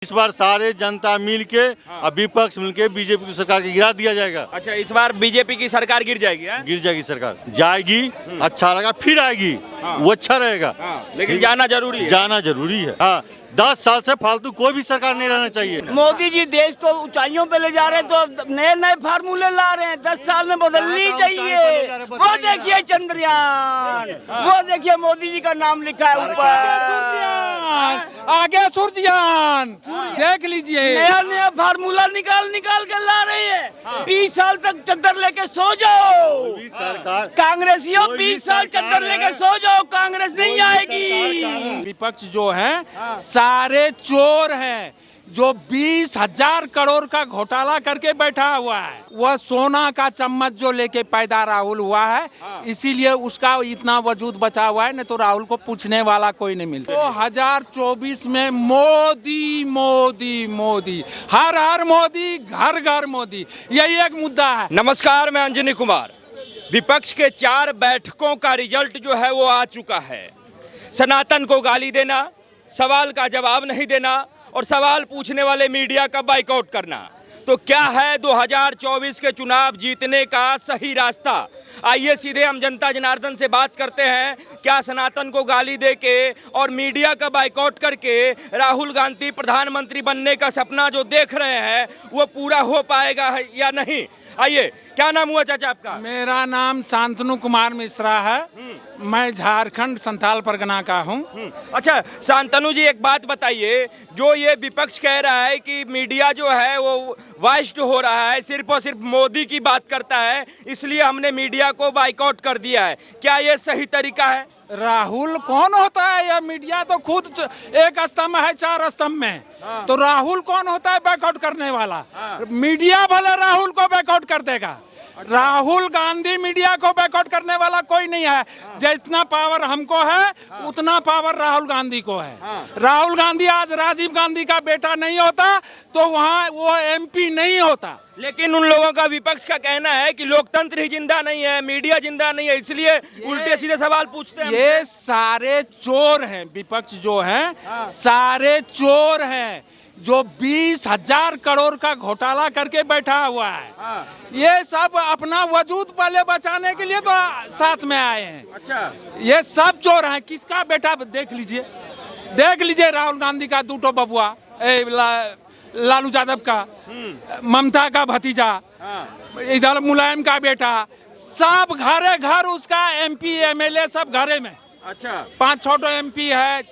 इस बार सारे जनता मिल के और विपक्ष मिल के बीजेपी की सरकार को गिरा दिया जाएगा। अच्छा, इस बार बीजेपी की सरकार गिर जाएगी है? गिर जाएगी सरकार, जाएगी, अच्छा लगा, फिर आएगी, वो अच्छा रहेगा। लेकिन जाना जरूरी है। जाना जरूरी है। हाँ, 10 साल से फालतू कोई भी सरकार नहीं रहना चाहिए। मोदी जी देश को ऊंचाइयों पे ले जा रहे हैं तो नए नए फार्मूले ला रहे हैं। 10 साल में बदलनी चाहिए। वो देखिए चंद्रयान, वो देखिए मोदी जी का नाम लिखा है ऊपर, आगे सूर्ययान देख लीजिए। नया नया फार्मूला निकाल के ला रही है। 20 साल तक चद्दर लेके सो जाओ सरकार कांग्रेसियों, 20 साल चद्दर लेके सो जाओ, कांग्रेस नहीं आएगी। विपक्ष जो है सारे चोर हैं। जो 20,000 करोड़ का घोटाला करके बैठा हुआ है, वह सोना का चम्मच जो लेके पैदा राहुल हुआ है, इसीलिए उसका इतना वजूद बचा हुआ है। नहीं तो राहुल को पूछने वाला कोई नहीं मिलता। 2024 में मोदी मोदी मोदी, हर हर मोदी, घर घर मोदी, यही एक मुद्दा है। नमस्कार, मैं अंजनी कुमार। विपक्ष के 4 बैठकों का रिजल्ट जो है वो आ चुका है। सनातन को गाली देना, सवाल का जवाब नहीं देना और सवाल पूछने वाले मीडिया का बाइकआउट करना। तो क्या है 2024 के चुनाव जीतने का सही रास्ता? आइए सीधे हम जनता जनार्दन से बात करते हैं। क्या सनातन को गाली दे के और मीडिया का बाइकआउट करके राहुल गांधी प्रधानमंत्री बनने का सपना जो देख रहे हैं वो पूरा हो पाएगा या नहीं? आइए, क्या नाम हुआ चाचा आपका? मेरा नाम शांतनु कुमार मिश्रा है। मैं झारखंड संथाल परगना का हूँ। अच्छा शांतनु जी, एक बात बताइए, जो ये विपक्ष कह रहा है कि मीडिया जो है वो वाइस्ड हो रहा है, सिर्फ और सिर्फ मोदी की बात करता है, इसलिए हमने मीडिया को बाइकआउट कर दिया है, क्या ये सही तरीका है? राहुल कौन होता है? यह मीडिया तो खुद एक स्तंभ है 4 स्तंभ में। तो राहुल कौन होता है बैकआउट करने वाला? मीडिया भले राहुल को बैकआउट कर देगा। राहुल गांधी मीडिया को बैकआउट करने वाला कोई नहीं है। जितना पावर हमको है उतना पावर राहुल गांधी को है। राहुल गांधी आज राजीव गांधी का बेटा नहीं होता तो वहाँ वो MP नहीं होता। लेकिन उन लोगों का, विपक्ष का कहना है कि लोकतंत्र ही जिंदा नहीं है, मीडिया जिंदा नहीं है, इसलिए उल्टे सीधे सवाल पूछते हैं। ये सारे चोर हैं, विपक्ष जो है सारे चोर हैं। जो 20,000 करोड़ का घोटाला करके बैठा हुआ है, ये सब अपना वजूद पहले बचाने के लिए तो साथ में आए हैं। अच्छा, ये सब चोर हैं। किसका बेटा देख लीजिए राहुल गांधी का 2 बबुआ, लालू यादव का, ममता का भतीजा, इधर मुलायम का बेटा, सब घरे घर उसका MP MLA सब घरे में। अच्छा, 5-6 MP है,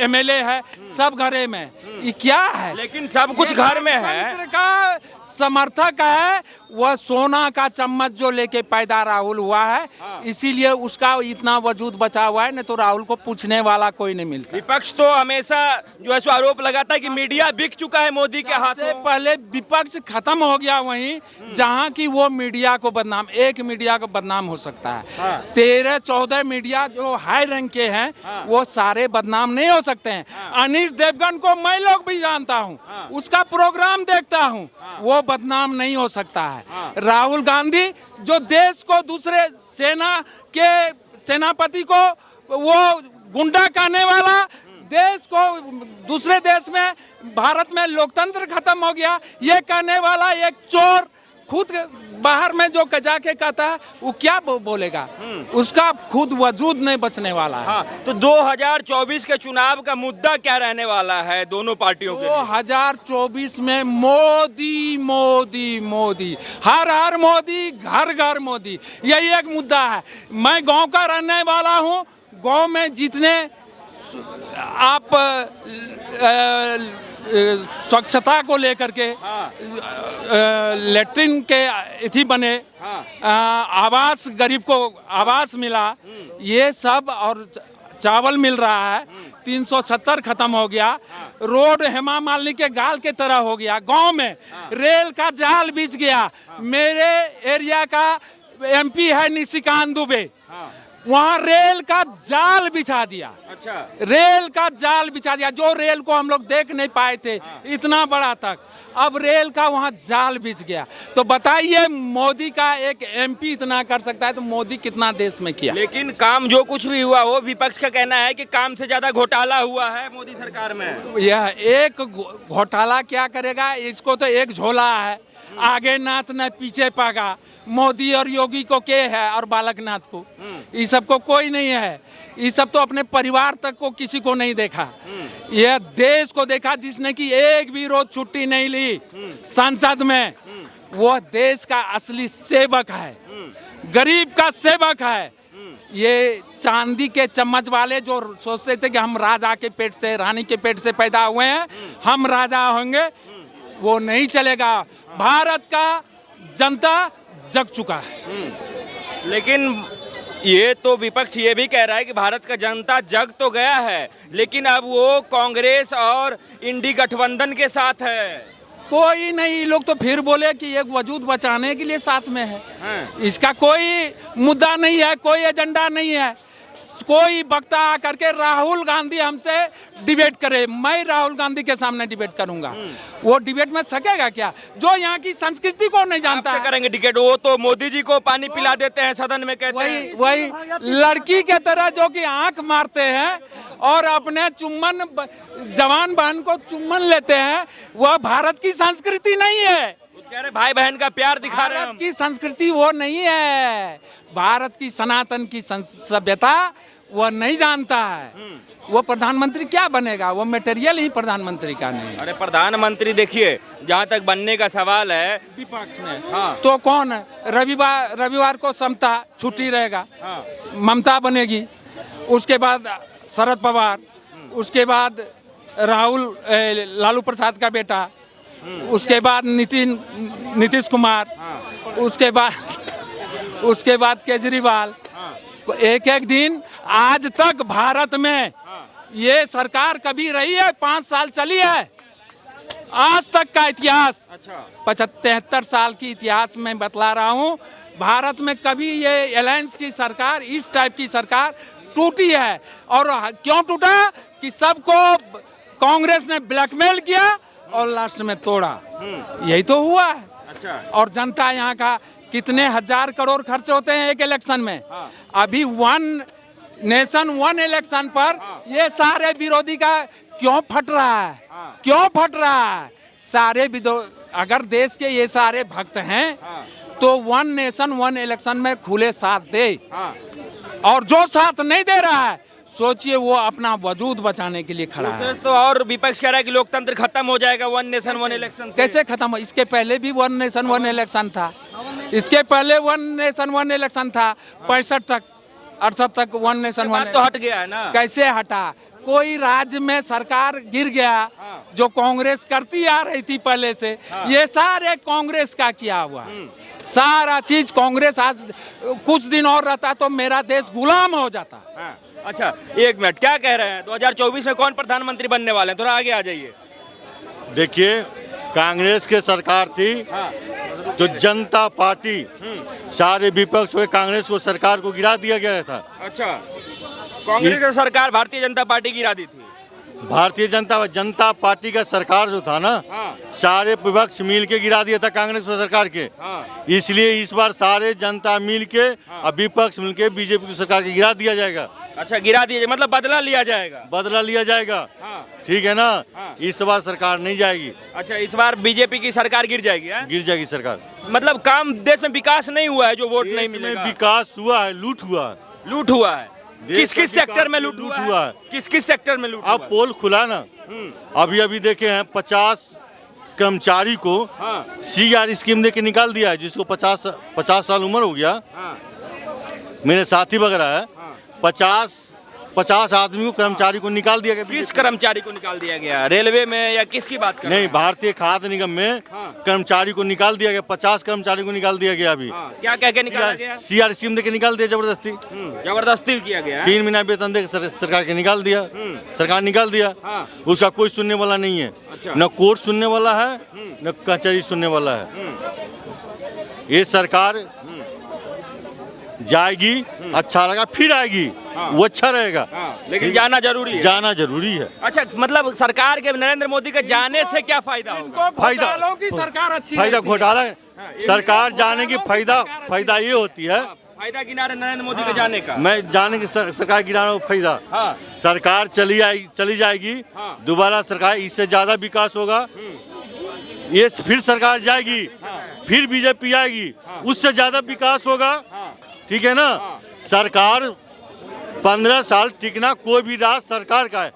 MLA है, सब घरे में। ये क्या है? लेकिन सब कुछ घर में है। लोकतंत्र का समर्थक है। वह सोना का चम्मच जो लेके पैदा राहुल हुआ है, इसीलिए उसका इतना वजूद बचा हुआ है। नहीं तो राहुल को पूछने वाला कोई नहीं मिलता। विपक्ष तो हमेशा जो है सो आरोप लगाता है कि मीडिया बिक चुका है मोदी के हाथों। से पहले विपक्ष खत्म हो गया वहीं जहां की वो मीडिया को बदनाम, एक मीडिया को बदनाम हो सकता है। 13-14 मीडिया जो हाई रैंक के हैं वो सारे बदनाम नहीं हो सकते हैं। अनीश देवगन को मैं लोग भी जानता हूँ, उसका प्रोग्राम देखता हूँ, वो बदनाम नहीं हो सकता है। राहुल गांधी जो देश को दूसरे सेना के सेनापति को वो गुंडा कहने वाला, देश को दूसरे देश में भारत में लोकतंत्र खत्म हो गया ये कहने वाला एक चोर, खुद बाहर में जो जाके कहता है वो क्या बोलेगा? उसका खुद वजूद नहीं बचने वाला है। तो 2024 के चुनाव का मुद्दा क्या रहने वाला है दोनों पार्टियों के? 2024 में मोदी मोदी मोदी, हर हर मोदी, घर घर मोदी, यही एक मुद्दा है। मैं गांव का रहने वाला हूं। गांव में जितने आप स्वच्छता को लेकर के लेटरिन के इथी बने, आवास, गरीब को आवास मिला, ये सब, और चावल मिल रहा है। 370 खत्म हो गया। रोड हेमा मालिनी के गाल के तरह हो गया। गांव में रेल का जाल बिछ गया। मेरे एरिया का MP है निशिकांत दुबे, वहाँ रेल का जाल बिछा दिया। अच्छा, रेल का जाल बिछा दिया, जो रेल को हम लोग देख नहीं पाए थे इतना बड़ा तक, अब रेल का वहाँ जाल बिछ गया। तो बताइए, मोदी का एक एमपी इतना कर सकता है तो मोदी कितना देश में किया। लेकिन काम जो कुछ भी हुआ वो विपक्ष का कहना है कि काम से ज्यादा घोटाला हुआ है मोदी सरकार में। यह एक घोटाला क्या करेगा, इसको तो एक झोला है, आगे नाथ न पीछे पागा। मोदी और योगी को के है और बालकनाथ को, ये सब को कोई नहीं है। ये सब तो अपने परिवार तक को किसी को नहीं देखा, यह देश को देखा जिसने कि एक भी रोज छुट्टी नहीं ली संसद में। वो देश का असली सेवक है, गरीब का सेवक है। ये चांदी के चम्मच वाले जो सोचते थे कि हम राजा के पेट से, रानी के पेट से पैदा हुए हैं, हम राजा होंगे, वो नहीं चलेगा। भारत का जनता जग चुका है। लेकिन ये तो विपक्ष ये भी कह रहा है कि भारत का जनता जग तो गया है, लेकिन अब वो कांग्रेस और इंडी गठबंधन के साथ है। कोई नहीं, लोग तो फिर बोले कि एक वजूद बचाने के लिए साथ में है। इसका कोई मुद्दा नहीं है, कोई एजेंडा नहीं है। कोई वक्ता आकर के राहुल गांधी हमसे डिबेट करे, मैं राहुल गांधी के सामने डिबेट करूंगा, वो डिबेट में सकेगा क्या? जो यहाँ की संस्कृति को नहीं जानता है। करेंगे डिबेट, वो तो मोदी जी को पानी पिला देते हैं सदन में, कहते हैं वही लड़की के तरह जो कि आंख मारते हैं और अपने चुम्बन, जवान बहन को चुम्बन लेते हैं, वह भारत की संस्कृति नहीं है। कह रहे भाई बहन का प्यार दिखा रहे हैं। भारत की संस्कृति वो नहीं है, भारत की सनातन की सभ्यता वो नहीं जानता है। वो प्रधानमंत्री क्या बनेगा, वो मटेरियल ही प्रधानमंत्री का नहीं। अरे प्रधानमंत्री देखिए, जहाँ तक बनने का सवाल है विपक्ष में तो कौन है? रविवार को समता छुट्टी रहेगा, ममता बनेगी, उसके बाद शरद पवार, उसके बाद राहुल लालू प्रसाद का बेटा, उसके बाद नीतीश कुमार, उसके बाद केजरीवाल। एक एक दिन, आज तक भारत में ये सरकार कभी रही है? 5 साल चली है, आज तक का इतिहास। 73 साल की इतिहास में बतला रहा हूँ, भारत में कभी ये अलायंस की सरकार, इस टाइप की सरकार टूटी है। और क्यों टूटा? कि सबको कांग्रेस ने ब्लैकमेल किया और लास्ट में तोड़ा, यही तो हुआ है। और जनता यहाँ का कितने हजार करोड़ खर्च होते हैं एक इलेक्शन में। अभी 1 नेशन 1 इलेक्शन पर ये सारे विरोधी का क्यों फट रहा है? क्यों फट रहा है? सारे अगर देश के ये सारे भक्त हैं तो 1 नेशन 1 इलेक्शन में खुले साथ दे, और जो साथ नहीं दे रहा है, सोचिए वो अपना वजूद बचाने के लिए खड़ा है। तो और विपक्ष कह रहा है कि लोकतंत्र खत्म हो जाएगा 1 नेशन 1 इलेक्शन से। कैसे खत्म हो? इसके पहले भी 1 नेशन 1 इलेक्शन था, इसके पहले 1 नेशन 1 इलेक्शन था, 65 तक 68 तक 1 नेशन 1 तो हट गया है ना। कैसे हटा? कोई राज्य में सरकार गिर गया जो कांग्रेस करती आ रही थी पहले से, ये सारे कांग्रेस का किया हुआ, सारा चीज कांग्रेस। आज कुछ दिन और रहता तो मेरा देश गुलाम हो जाता। अच्छा, एक मिनट, क्या कह रहे हैं? 2024 में कौन प्रधानमंत्री बनने वाले हैं? थोड़ा आगे आ जाइए। देखिए, कांग्रेस की सरकार थी, तो जनता पार्टी, सारे विपक्ष हुए, कांग्रेस को सरकार को गिरा दिया गया था। अच्छा, कांग्रेस की सरकार भारतीय जनता पार्टी गिरा दी थी। भारतीय जनता पार्टी का सरकार जो था ना, सारे विपक्ष मिल के गिरा दिया था कांग्रेस की सरकार के। इसलिए इस बार सारे जनता मिल के और विपक्ष मिल के बीजेपी की सरकार के गिरा दिया जाएगा। अच्छा, गिरा दिया मतलब बदला लिया जाएगा। बदला लिया जाएगा, ठीक है ना। इस बार सरकार नहीं जाएगी। अच्छा, इस बार बीजेपी की सरकार गिर जाएगी है? गिर जाएगी सरकार। मतलब काम, देश में विकास नहीं हुआ है, जो वोट नहीं मिलेगा। विकास हुआ है, लूट हुआ है। लूट हुआ है? किस किस सेक्टर में लूट हुआ है? किस किस सेक्टर में लूट? अब पोल खुला ना, अभी देखे हैं 50 कर्मचारी को CR स्कीम दे के निकाल दिया है, जिसको 50 साल उम्र हो गया। मेरे साथी वगैरह है, 50 आदमी को, कर्मचारी को निकाल दिया गया। किस कर्मचारी को निकाल दिया गया? रेलवे में या किसकी बात कर रहे हैं? नहीं, भारतीय खाद्य निगम में कर्मचारी को निकाल दिया गया। 50 कर्मचारी को निकाल दिया गया। अभी क्या कह के निकाला गया? CR स्कीम दे के निकाल दिया, जबरदस्ती। जबरदस्ती किया गया। 3 महीना वेतन दे के सरकार के निकाल दिया। सरकार निकाल दिया, उसका कोई सुनने वाला नहीं है। न कोर्ट सुनने वाला है, न कचहरी सुनने वाला है। ये सरकार जाएगी, अच्छा लगा फिर आएगी, वो अच्छा रहेगा। लेकिन जाना जरूरी है। जाना जरूरी है। अच्छा, मतलब सरकार के नरेंद्र मोदी के जाने से क्या फायदा होगा? फायदा घोटालों की सरकार अच्छी फायदा रहती है। घोटाला सरकार जाने की फायदा ये होती है। फायदा गिना रहे नरेंद्र मोदी के जाने का। मैं जाने की सरकार गिराना फायदा, हाँ। सरकार चली जाएगी, दोबारा सरकार इससे ज्यादा विकास होगा, ये फिर सरकार जाएगी, फिर बीजेपी आएगी, उससे ज्यादा विकास होगा। ठीक है ना। सरकार 15 साल टिकना कोई भी राज्य सरकार का है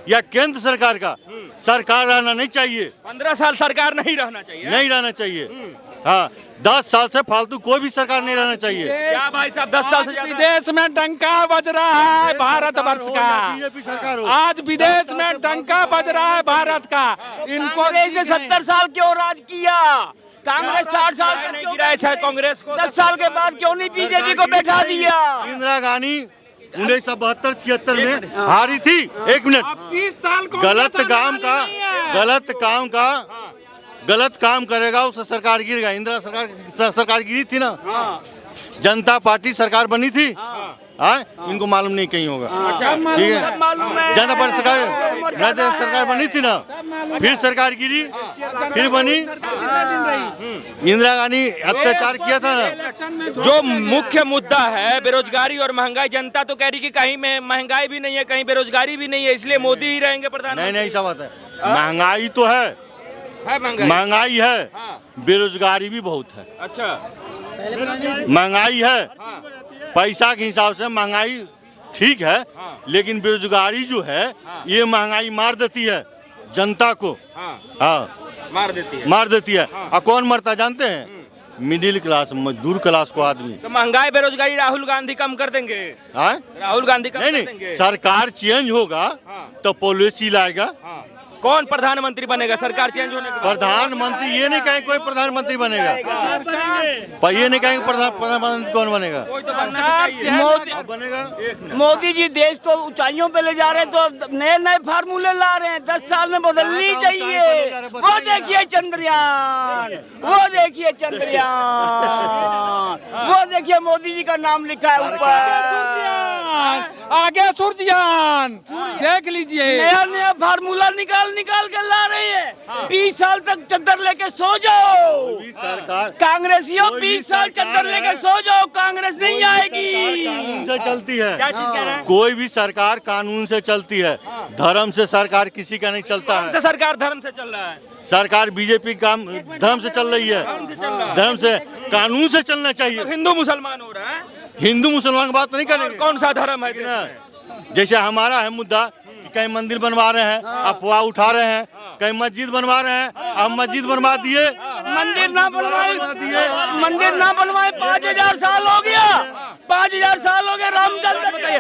या केंद्र सरकार का, सरकार रहना नहीं चाहिए। 15 साल सरकार नहीं रहना चाहिए। नहीं रहना चाहिए। हाँ, 10 साल से फालतू कोई भी सरकार नहीं रहना चाहिए। क्या भाई साहब, 10 साल से ज्यादा? विदेश में डंका बज रहा है भारत वर्ष का। बीजेपी सरकार हो। आज विदेश में डंका बज रहा है भारत का। इनको कांग्रेस ने 70 साल क्यों राज किया? कांग्रेस 60 साल तक नहीं क्यों गिराया था कांग्रेस को? 10 साल के बाद क्यों नहीं बीजेपी को बैठा दिया? इंदिरा गांधी 1972-76 में हारी थी। एक मिनट, 30 साल को गलत काम करेगा उससे सरकार गिरेगा। इंदिरा सरकार गिरी थी ना, जनता पार्टी सरकार बनी थी। इनको मालूम नहीं कहीं होगा। ठीक है, मालूम है। जनता पार्टी सरकार बनी थी ना, फिर सरकार गिरी, फिर बनी। इंदिरा गांधी अत्याचार किया था ना। जो मुख्य मुद्दा है बेरोजगारी और महंगाई, जनता तो कह रही कि कहीं में महंगाई भी नहीं है, कहीं बेरोजगारी भी नहीं है, इसलिए मोदी ही रहेंगे प्रधानमंत्री। नहीं, ऐसा बात है। महंगाई तो है, महंगाई है, बेरोजगारी भी बहुत है। अच्छा, महंगाई है, पैसा के हिसाब से महंगाई ठीक है, लेकिन बेरोजगारी जो है ये महंगाई मार देती है जनता को। हाँ, मार देती है। और कौन मरता जानते हैं? मिडिल क्लास, मजदूर क्लास को आदमी। तो महंगाई बेरोजगारी राहुल गांधी कम कर देंगे। राहुल गांधी कम कर देंगे। नहीं, सरकार चेंज होगा तो पॉलिसी लाएगा। कौन प्रधानमंत्री बनेगा सरकार चेंज होने के बाद? प्रधानमंत्री ये नहीं कहेंगे कोई प्रधानमंत्री बनेगा, पर ये नहीं कहेंगे प्रधानमंत्री कौन बनेगा। कोई तो बनना चाहिए। बनेगा। मोदी जी देश को ऊंचाइयों पे ले जा रहे हैं, तो नए नए फार्मूले ला रहे हैं। 10 साल में बदलनी चाहिए। वो देखिए चंद्रयान, वो देखिए चंद्रयान, वो देखिए मोदी जी का नाम लिखा है ऊपर। आगे सूर्ययान देख लीजिए। नया नया फार्मूला निकाल के ला रही है। 20 साल तक चद्दर लेके सो जाओ सरकार कांग्रेसियों, 20 साल चद्दर लेके सो जाओ, कांग्रेस नहीं आएगी। कानून से चलती है। क्या चीज कह रहे हैं? कोई भी सरकार कानून से चलती है, धर्म से सरकार किसी का नहीं चलता कौन है। सा सरकार धर्म से चल रहा है? सरकार बीजेपी काम धर्म से चल रही है। धर्म से, कानून से चलना चाहिए। हिंदू मुसलमान हो रहा है। हिंदू मुसलमान की बात नहीं और करेंगे। कौन सा धर्म है देश ना, में? जैसे हमारा है मुद्दा कि कहीं मंदिर बनवा रहे हैं, अफवाह उठा रहे हैं, कहीं मस्जिद बनवा रहे हैं, हम मस्जिद बनवा दिए। मंदिर ना बनवाए, 5,000 साल हो गया। 5,000 साल हो गए रामचंद्र। बताइए